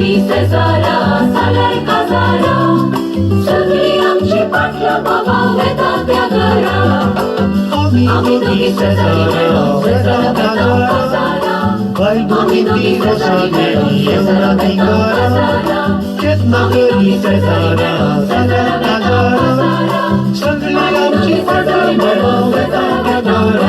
तरी सजारा झालाय काजारा सगळी आमची पाटलं बाबा वेतात त्या घरा आम्ही दोघी सजारी मिळून सजारा बेताव काजारा आम्ही दोघी सजारी मिळून सजारा बेताव काजारा आम्ही दोघी सजारी मिळून सजारा बेताव काजारा सगळी आमची पाटलं बाबा वेतात त्या घरा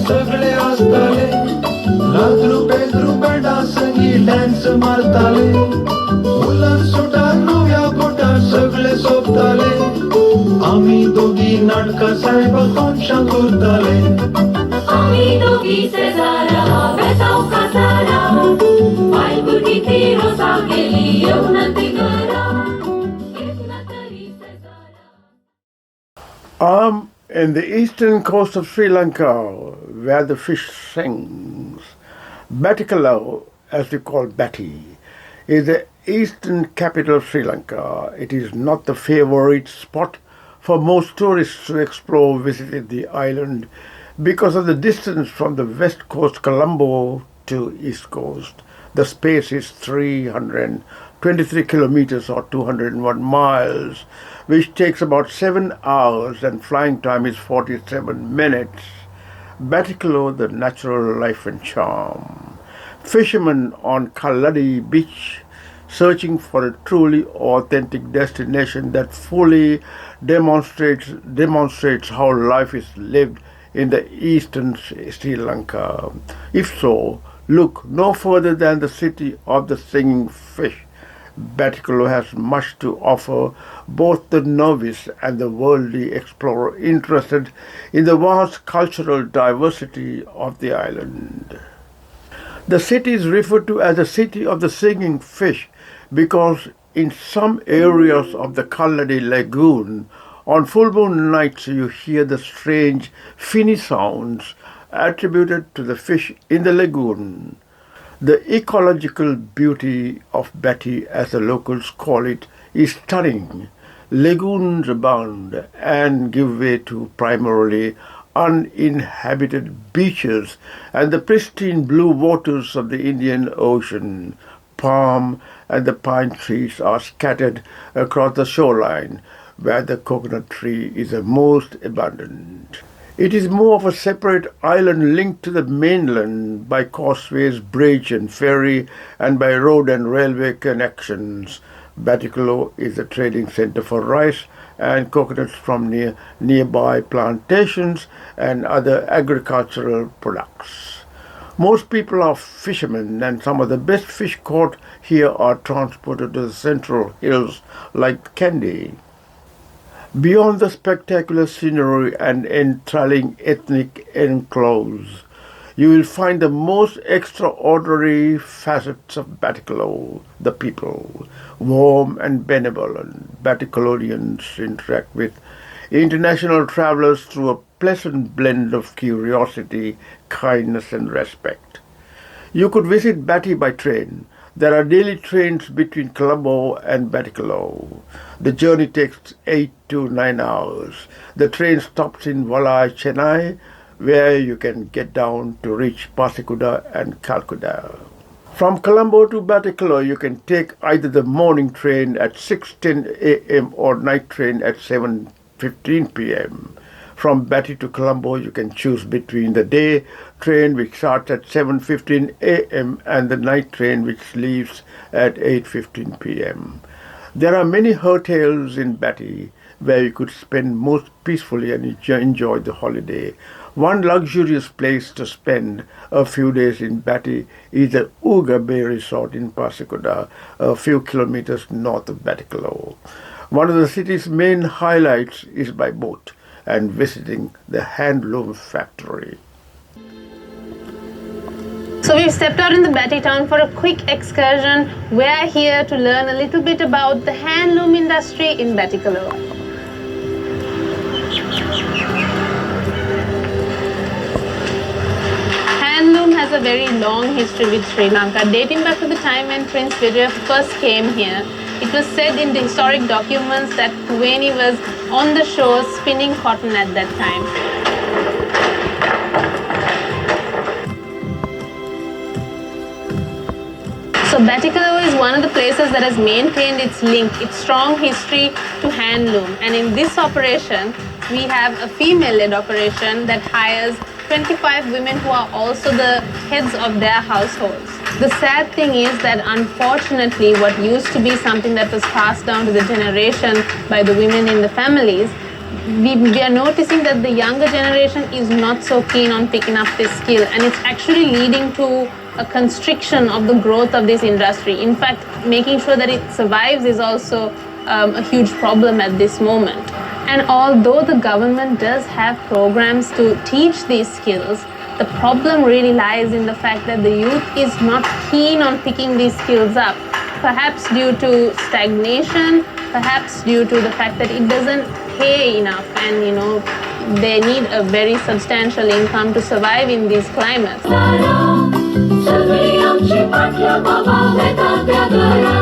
सगळे असताले लाज रुपये डासंगी डान्स मारताले मुलं सुटा नव्या गोटा सगळे सोबताले आम्ही दोघी नाटका साहेब कोणशा करताले आम्ही दोघी शेजारा बेताव काजारा फाल्गुनी ती रोजा गेली येऊन ती घरा येऊन तरी शेजारा In the eastern coast of Sri Lanka, where the fish sings, Batticaloa, as we call Batti, is the eastern capital of Sri Lanka. It is not the favorite spot for most tourists to explore visiting the island because of the distance from the west coast Colombo to east coast. The space is 323 kilometers or 201 miles, which takes about 7 hours and flying time is 47 minutes. Batticaloa, the natural life and charm. Fishermen on Kalladi beach searching for a truly authentic destination that fully demonstrates how life is lived in the eastern Sri Lanka. If so, look no further than the city of the singing fish. Batticaloa has much to offer both the novice and the worldly explorer interested in the vast cultural diversity of the island. The city is referred to as the city of the singing fish because in some areas of the Kalladi lagoon, on full moon nights you hear the strange finny sounds attributed to the fish in the lagoon. The ecological beauty of Batti, as the locals call it, is stunning. Lagoons abound and give way to primarily uninhabited beaches and the pristine blue waters of the Indian Ocean. Palm and the pine trees are scattered across the shoreline, where the coconut tree is the most abundant. It is more of a separate island linked to the mainland by causeways, bridge and ferry, and by road and railway connections. Batticaloa is a trading center for rice and coconuts from nearby plantations and other agricultural products. Most people are fishermen, and some of the best fish caught here are transported to the central hills like Kandy. Beyond the spectacular scenery and enthralling ethnic enclaves, you will find the most extraordinary facets of Batticaloa, the people. Warm and benevolent, Batticaloians interact with international travelers through a pleasant blend of curiosity, kindness and respect. You could visit Batti by train. There are daily trains between Colombo and Batticaloa. The journey takes 8 to 9 hours. The train stops in Valai, Chennai, where you can get down to reach Pasikuda and Calcutta. From Colombo to Batticaloa, you can take either the morning train at 6:10 a.m. or night train at 7:15 p.m. From Batti to Colombo, you can choose between the day train, which starts at 7:15 a.m., and the night train, which leaves at 8:15 p.m. There are many hotels in Batti where you could spend most peacefully and enjoy the holiday. One luxurious place to spend a few days in Batti is the Uga Bay Resort in Pasikuda, a few kilometers north of Batticaloa. One of the city's main highlights is by boat and visiting the handloom factory. So we've stepped out in the Batti town for a quick excursion. We're here to learn a little bit about the handloom industry in Batticaloa. Handloom a very long history with Sri Lanka, dating back to the time when Prince Vijay first came here. It was said in the historic documents that Kuveni was on the shore spinning cotton at that time. So Batticaloa is one of the places that has maintained its link, its strong history to handloom. And in this operation, we have a female-led operation that hires 25 women who are also the heads of their households. The sad thing is that unfortunately what used to be something that was passed down to the generation by the women in the families, we are noticing that the younger generation is not so keen on picking up this skill, and it's actually leading to a constriction of the growth of this industry. In fact, making sure that it survives is also a huge problem at this moment. And although the government does have programs to teach these skills, the problem really lies in the fact that the youth is not keen on picking these skills up, perhaps due to stagnation, perhaps due to the fact that it doesn't pay enough, and they need a very substantial income to survive in these climates. सगळी आमची पाटलं बाबा वेतात त्या घरा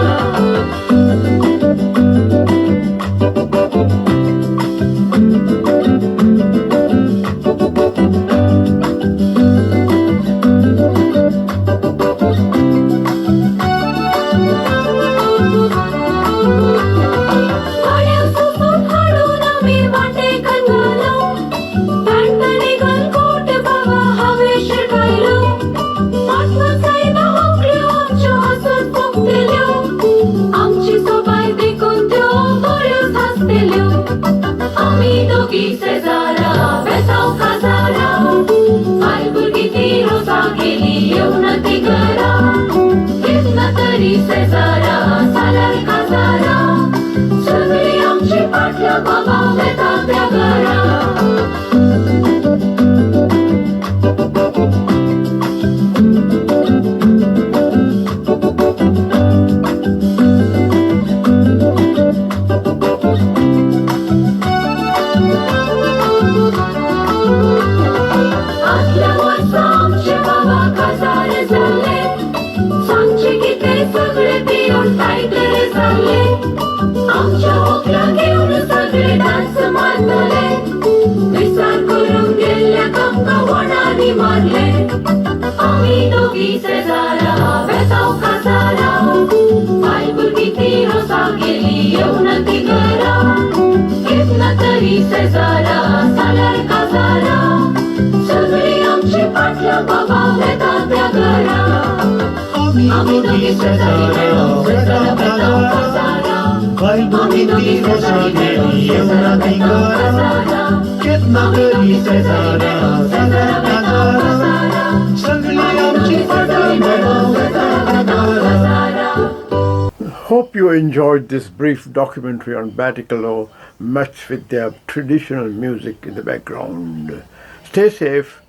Hope you enjoyed this brief documentary on Batticaloa, matched with their traditional music in the background. Stay safe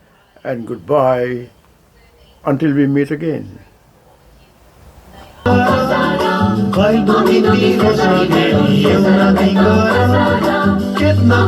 and goodbye until we meet again. कितना